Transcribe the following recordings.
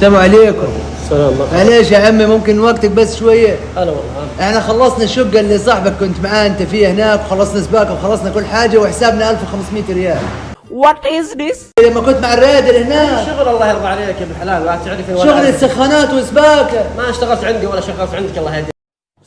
السلام عليكم. السلام. معليش يا عمي ممكن وقتك بس شويه؟ هلا والله. احنا خلصنا الشقه اللي صاحبك كنت معاه انت فيها هناك، وخلصنا سباكه وخلصنا كل حاجه وحسابنا 1500 ريال. What is this؟ لما كنت مع الرادل هناك شغل الله يرضى عليك يا ابن الحلال، لا تعرفي ولا شغل السخانات وسباكه. ما اشتغلت عندي ولا شغلت عندك الله يهديك.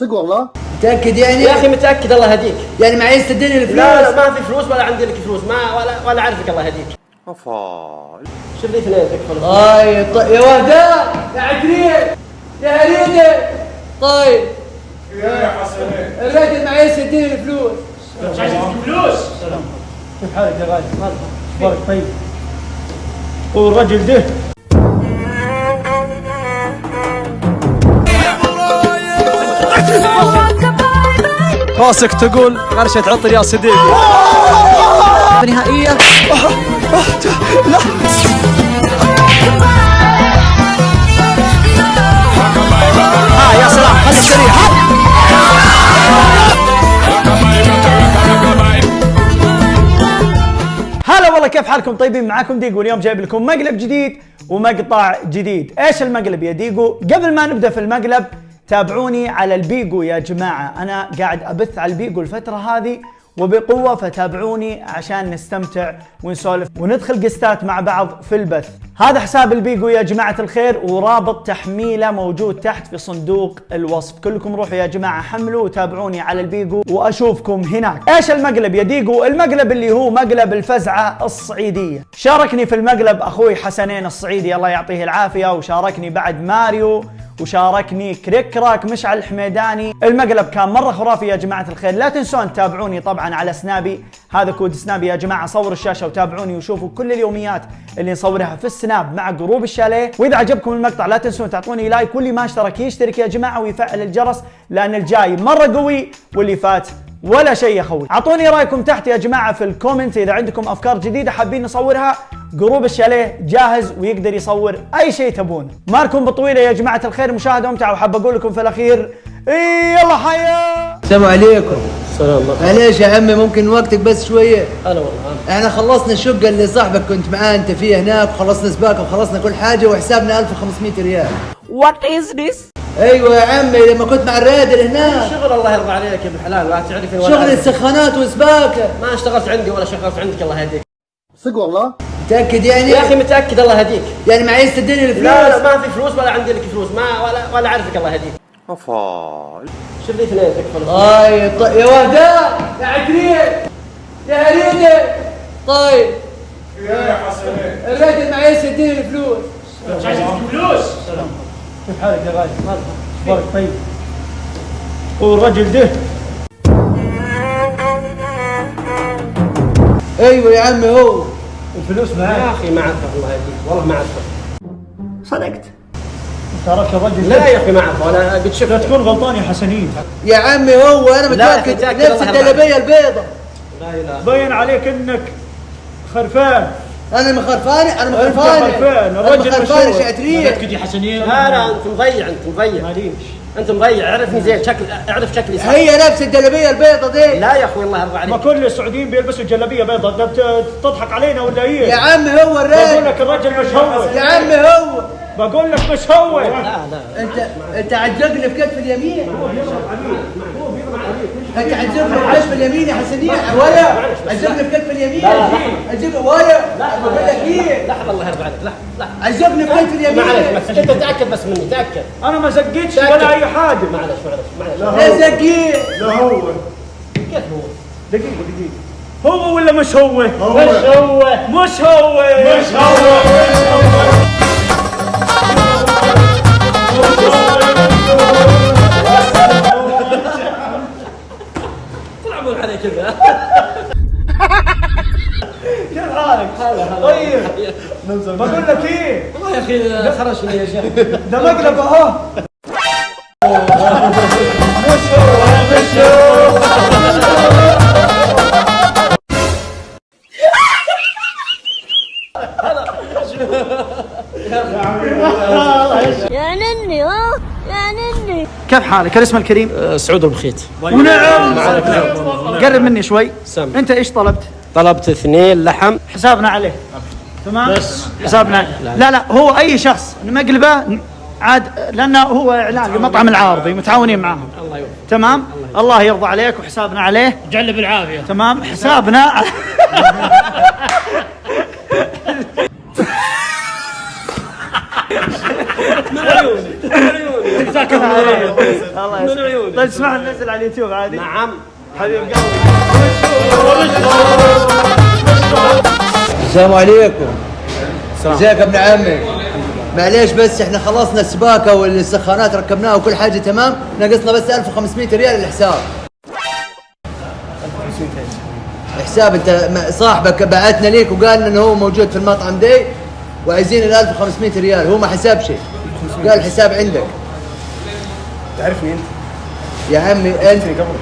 صدق والله؟ متاكد يعني؟ يا اخي متاكد الله يهديك. يعني معيش تديني الفلوس؟ لا ما في فلوس ولا عندي لك فلوس، ما ولا اعرفك الله يهديك. شوف لي اثنين تكفى. طيب يا وهدان يا عكريت يا هريدي. طيب يا حسنين الراجل معيش يديني الفلوس. مش عايز فلوس. كيف حالك يا غالي؟ اخبارك طيب؟ هو الرجل ده راسك تقول غرشة عطر يا صديقي. نهائيا يا سلام خلي السريع. هلا والله، كيف حالكم؟ طيبين؟ معاكم ديجو، واليوم جايب لكم مقلب جديد ومقطع جديد. ايش المقلب يا ديجو؟ قبل ما نبدا في المقلب تابعوني على البيجو يا جماعه، انا قاعد ابث على البيجو الفتره هذه وبقوه، فتابعوني عشان نستمتع ونسولف وندخل قستات مع بعض في البث. هذا حساب البيجو يا جماعه الخير، ورابط تحميله موجود تحت في صندوق الوصف. كلكم روحوا يا جماعه حملوا وتابعوني على البيجو واشوفكم هناك. ايش المقلب يا ديجو؟ المقلب اللي هو مقلب الفزعه الصعيديه. شاركني في المقلب اخوي حسنين الصعيدي الله يعطيه العافيه، وشاركني بعد ماريو، وشاركني كريكراك مشعل الحميداني. المقلب كان مره خرافي يا جماعه الخير. لا تنسون تتابعوني طبعا على سنابي، هذا كود سنابي يا جماعه. صوروا الشاشه وتابعوني وشوفوا كل اليوميات اللي نصورها في السناب مع جروب الشاليه. واذا عجبكم المقطع لا تنسون تعطوني لايك، واللي ما اشترك يشترك يا جماعه ويفعل الجرس، لان الجاي مره قوي واللي فات ولا شيء يا اخوي. اعطوني رايكم تحت يا جماعه في الكومنت اذا عندكم افكار جديده حابين نصورها. جروب الشاليه جاهز ويقدر يصور اي شيء تبونه. مالكم بطويله يا جماعه الخير، مشاهده ممتعه. وحاب اقول لكم في الاخير يلا حيا. السلام عليكم. السلام. معليش يا عمي ممكن وقتك بس شويه؟ هلا والله. احنا خلصنا الشقه اللي صاحبك كنت معاه انت فيها هناك، وخلصنا سباكه وخلصنا كل حاجه وحسابنا 1500 ريال. What is this؟ ايوه يا عمي لما كنت مع الرادل هناك شغل الله يرضى عليك يا ابن الحلال، لا تعرفي ولا شغل السخانات وسباكه. ما اشتغلت عندي ولا شغلت عندك الله يهديك. صدق والله؟ متاكد يعني؟ يا اخي متاكد الله يهديك. يعني معيش تديني الفلوس؟ لا ما في فلوس ولا عندي لك فلوس، ما ولا اعرفك الله يهديك. شوف لي اثنين تكفى. طيب يا وهدان يا عكريت يا هريدي. طيب يا حسنين الراجل معيش يديني الفلوس. مش عايز فلوس. كيف حالك يا غالي؟ اخبارك طيب؟ هو الرجل ده ايوه يا عمي هو الفلوس معاه. يا اخي ما اعرفه الله يهديك، والله ما اعرفه. صدقت. تعرفش الرجل؟ لا يا اخي ما اعرفه، انا قد شفته. تكون غلطان يا حسنين. يا عمي هو انا لا، متاكد متأكد نفس الله الجلابيه البيضاء. لا اله. باين عليك انك خرفان. انا مخرفاني انا أنت مخرفاني خرفان، الرجل مخرفاني مشهور. شعتريه. يا حسنين. لا انت مضيع، انت مضيع. معليش. انت مضيع، عرفني زين شكل، اعرف شكلي صح. هي نفس الجلابيه البيضاء دي. لا يا اخوي الله يرضى ما عليك. كل السعوديين بيلبسوا جلابيه بيضاء، ده تضحك علينا ولا ايه؟ يا عمي هو بقول الراجل. لك الرجل مش هو. يا عمي هو. بقول لك مش هو. لا انت عجقني في كتف اليمين. انت عجقني في كتف اليمين يا حسنين ولا عجقني في كتف اليمين. عجقني ولا بقول لك ايه؟ لحظه الله يرضى عليك، لحظه. عجقني في كتف اليمين. معلش بس انت تاكد بس مني، تاكد. انا ما زقيتش ولا اي حاجه. معلش. لا زكي. لا هو. كيف هو؟ دقيقه. هو ولا مش هو؟ مش هو. مش هو. مش هو. طلع مو علي كذا. كيف حالك؟ طيب بقول لك ايه؟ والله يا اخي خرجني يا شيخ. ده مقلب اهو. مش هو. مش هو. يا نني يا نني. كيف حالك؟ الاسم الكريم؟ سعود البخيت. ونعم. قرب مني شوي. سم. انت ايش طلبت؟ طلبت 2 لحم. حسابنا عليه. تمام بس حسابنا لا هو اي شخص مقلبه عاد، لانه هو اعلان لمطعم العارضي متعاونين معاهم. تمام الله يرضى عليك وحسابنا عليه. جلب العافيه. تمام حسابنا جزاك الله خير. الله يسلمك. طيب اسمع ننزل على اليوتيوب عادي. نعم حبيب قلبي. السلام عليكم. ازيك يا ابن عمي؟ معليش بس احنا خلصنا السباكه والسخانات ركبناها وكل حاجه تمام، ناقصنا بس 1500 ريال الحساب. حساب انت صاحبك بعتنا ليك وقال لنا انه هو موجود في المطعم دي وعايزين ال 1500 ريال، هو ما حسب شيء. قال الحساب عندك. تعرفني انت؟ يا عمي انت قبل.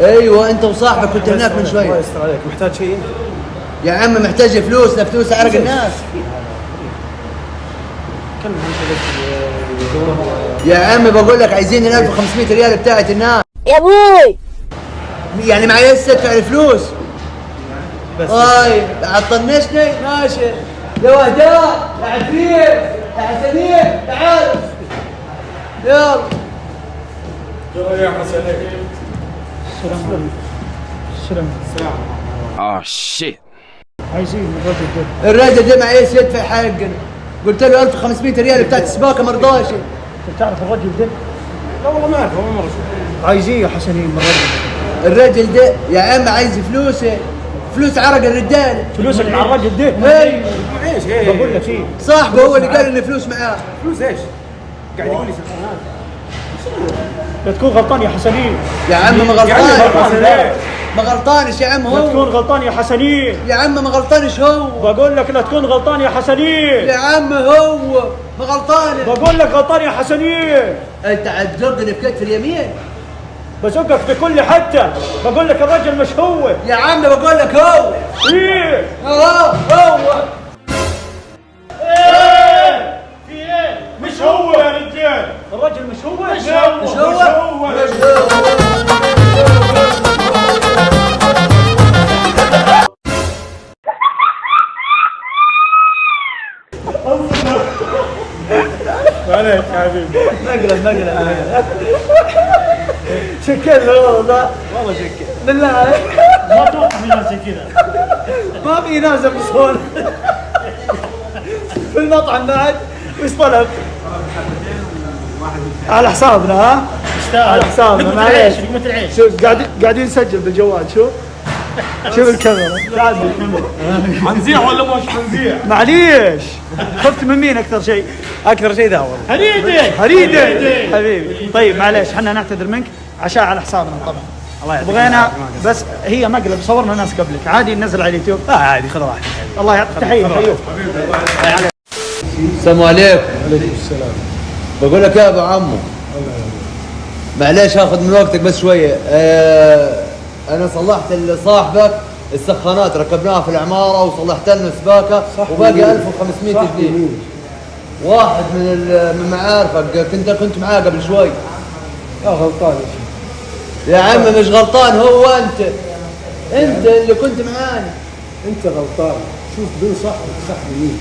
ايوه انت وصاحبك كنت هناك من شويه. الله يستر عليك، محتاج شيء انت؟ يا عم محتاج فلوسنا، فلوس عرق الناس. كم يا عم بقول لك عايزين ال 1500 ريال بتاعت الناس. يا ابوي يعني معي هسه تدفع الفلوس. طيب عطنشني ماشي. يا وهداء يا عفريت يا حسنين تعال يلا. يا حسنين. عايزين الرجل ده. الراجل ده معيش يدفع حقنا، قلت له 1500 ريال بتاعت السباكه ما رضاش. انت تعرف الرجل ده؟ لا والله ما اعرفه، ما مره شفته. عايزيه يا حسنين من الرجل. الراجل ده يا عم عايز فلوسه، فلوس عرق الرجال. فلوسك مع الرجل ده؟ اي ايش بقول لك ايه؟ صاحبه هو اللي قال ان فلوس معاه. فلوس ايش؟ قاعد يقول لي سخانات. لا تكون غلطان يا حسنين. يا عم ما غلطان. غلطان. ما غلطانش يا عم لا هو. تكون غلطان يا حسنين. يا عم ما غلطانش هو. بقول لك لا تكون غلطان يا حسنين. يا عم هو ما غلطان. بقول لك غلطان يا حسنين. انت عتزقني في كتف اليمين. بزقك في كل حته. بقول لك الرجل مش هو. يا عم بقول لك هو. ايه هو ايه في ايه؟ مش هو يا رجال. الرجل مش هو. مش هو. مش هو. عليك يا حبيبي. مقلب شكلنا والله شكل بالله عليك. ما توقع من ناس زي كذا. ما في ناس يبصون في المطعم بعد وش طلب؟ على حسابنا ها؟ على حسابنا معليش. لقمة العيش. شوف قاعدين نسجل بالجوال. شوف الكاميرا. تعال بالكاميرا. حنزيع ولا مش حنزيع؟ معليش خفت من مين اكثر شيء؟ اكثر شيء ذا والله. هريدي حبيبي. طيب معليش احنا نعتذر منك، عشاء على حسابنا طبعا. الله يعطيك بغينا العافية. بس هي مقلب، صورنا ناس قبلك عادي ننزل على اليوتيوب. لا عادي، خذ راحتك. الله يعطيك تحيه. حيوك. السلام عليكم. وعليكم السلام. بقول لك يا ابو عمو معليش هاخذ من وقتك بس شويه. انا صلحت لصاحبك السخانات، ركبناها في العماره وصلحت لنا سباكه وباقي 1500 جنيه. واحد من معارفك كنت معاه قبل شوي. لا غلطان يا عم مش غلطان، هو انت اللي كنت معانا. انت غلطان. شوف بين صاحبك صح يمين.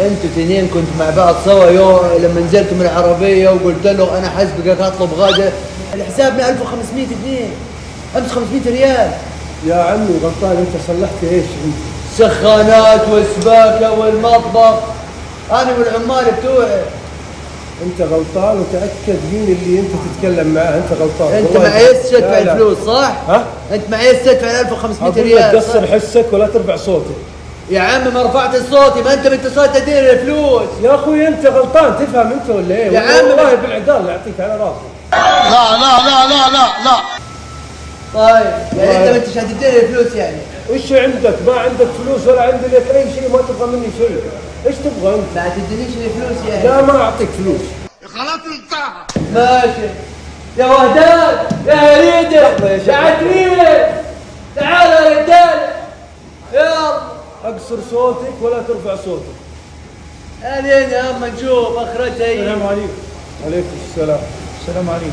انتوا تنين كنتوا مع بعض سوا يوم لما نزلت من العربيه وقلت له انا حسبقك اطلب غدا، الحسابنا 1500 جنيه 1500 ريال. يا عمي غلطان، انت صلحت ايش انت؟ سخانات والسباكه والمطبخ انا والعمال بتوعي. انت غلطان، وتاكد مين اللي انت تتكلم معاه. انت غلطان. انت والله معيش لا، تدفع لا. الفلوس صح؟ ها؟ انت معيش تدفع 1500 اقول لك ريال صح؟ قصر حسك ولا ترفع صوتك. يا عم ما رفعت صوتي، ما انت باتصال تدير الفلوس. يا اخوي انت غلطان، تفهم انت ولا ايه؟ يا عم والله بالعدال يعطيك على راسك. طيب يعني انت ما انتش هتدير الفلوس يعني؟ ايش عندك؟ ما عندك فلوس ولا عندي لك اي شيء، ما تبغى مني شيء. ايش تبغى انت؟ ما تدينيش الفلوس يعني؟ لا ما اعطيك فلوس. ماشي يا وهدان يا هريدة يا عتريل تعال يا رجال يلا. اقصر صوتك ولا ترفع صوتك. الين يا اما نشوف اخرتها. السلام عليكم. عليكم السلام. السلام عليكم.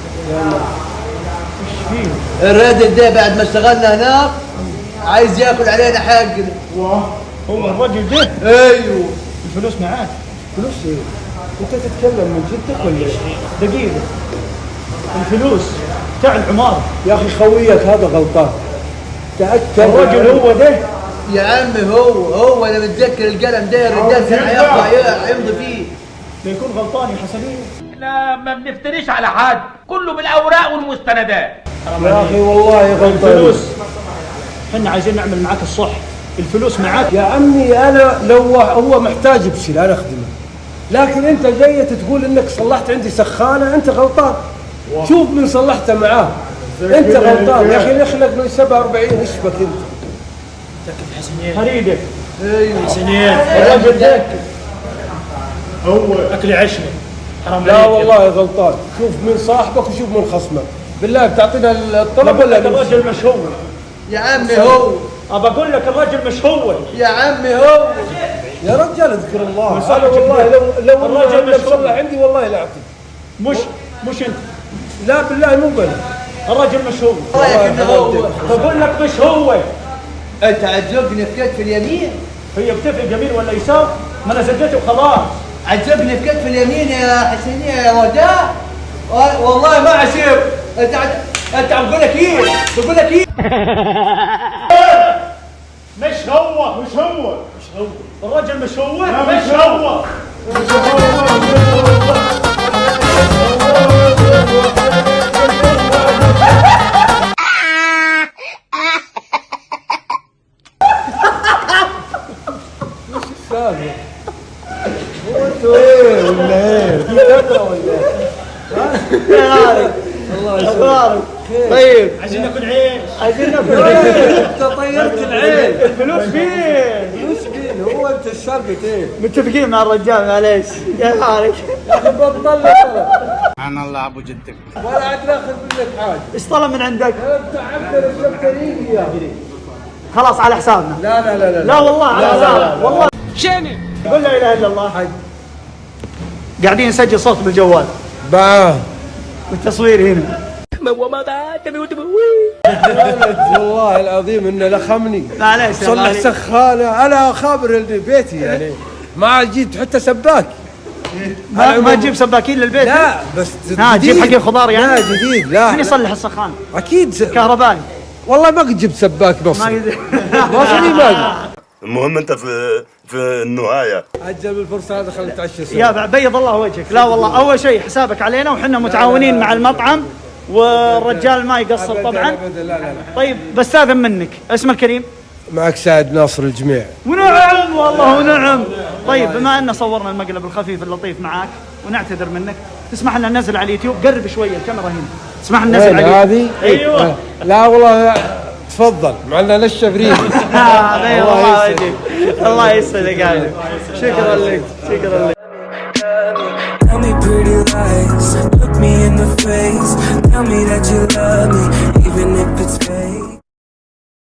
ايش فيه؟ الراجل ده بعد ما اشتغلنا هناك عايز ياكل علينا حقنا. هو الرجل ده ايوه الفلوس معاك. فلوس ايه؟ انت تتكلم من جدك ولا ايش؟ دقيقة، الفلوس تاع العمارة. يا اخي خويك هذا غلطان. تأكد الرجل هو ده. يا عمي هو انا متذكر القلم ده الرجال كان هيطلع يمضي فيه. بيكون غلطان يا حسنين. لا ما بنفتريش على حد، كله بالاوراق والمستندات. يا اخي والله غلطان. الفلوس احنا عايزين نعمل معاك الصح. الفلوس معاك. يا عمي انا لو هو محتاج بشيء انا اخدمه، لكن انت جاي تقول انك صلحت عندي سخانه، انت غلطان. شوف من صلحته معاه، انت غلطان يا اخي. نخلق من 47 ايش بك انت؟ فريدك. ايوه حسنين الرجل ده هو اكل عشنا. حرام لا عليك. والله غلطان. شوف من صاحبك وشوف من خصمك. بالله بتعطينا الطلب ولا الرجل مش هو. يا عمي هو ابى اقول لك الرجل مش هو. يا عمي هو يا رجال اذكر الله. صح انا والله لو الرجل الرجل مش صلح عندي والله لا اعطيك. مش انت. لا بالله مو بنا. الرجل مش هو. رايك انه هو. بقول لك مش هو. انت عجبني في كتف اليمين. هي بتفرق يمين ولا يسار؟ ما انا زجيته وخلاص. عجبني في كتف اليمين يا حسينية يا وداع. والله ما عجب. انت عم بقول لك ايه؟ بقول لك ايه؟ مش هو. الرجل مش هو. مش هو. انتوا ايه ولا ايه؟ في فتره ولا ايه؟ الله يسلمك. طيب عايزين ناكل عيش. انت طيرت العين. الفلوس فين؟ فلوس مين؟ هو انت الشربت ايه؟ متفقين مع الرجال معليش يا حالك. يا اخي بطل طلب. سبحان الله ابو جدك. ولا عاد ناخذ منك حاجه. ايش طلب من عندك؟ انت عبد الشفتريني يا اخي. خلاص على حسابنا. لا لا لا لا لا والله على حسابنا والله. شنو؟ قول لا اله الا الله. قاعدين نسجل صوت بالجوال باه والتصوير هنا. والله العظيم انه لخمني. معليش صلح سخانه. انا خابر بيتي يعني ما جيت حتى سباك. ما تجيب سباكين للبيت؟ لا بس تجيب حق الخضار يعني؟ لا جديد. لا من يصلح السخان؟ اكيد كهربائي. والله ما قد جبت سباك مصري. مصري ما المهم انت في النهايه عجل بالفرصه هذا خليك تعشى سوا. يا بيض الله وجهك. لا والله اول شيء حسابك علينا وحنا متعاونين مع المطعم والرجال ما يقصر طبعا. لا لا لا. طيب بستاذن منك اسم الكريم. معك سعد ناصر الجميع. ونعم والله ونعم. طيب بما ان صورنا المقلب الخفيف اللطيف معاك ونعتذر منك، تسمح لنا ننزل على اليوتيوب؟ قرب شويه الكاميرا هنا. تسمح لنا ننزل على هذه؟ ايوه. لا والله تفضل معنا نشف ريقي. الله يسعدك. الله يسعدك. شكرا لك. شكرا لك.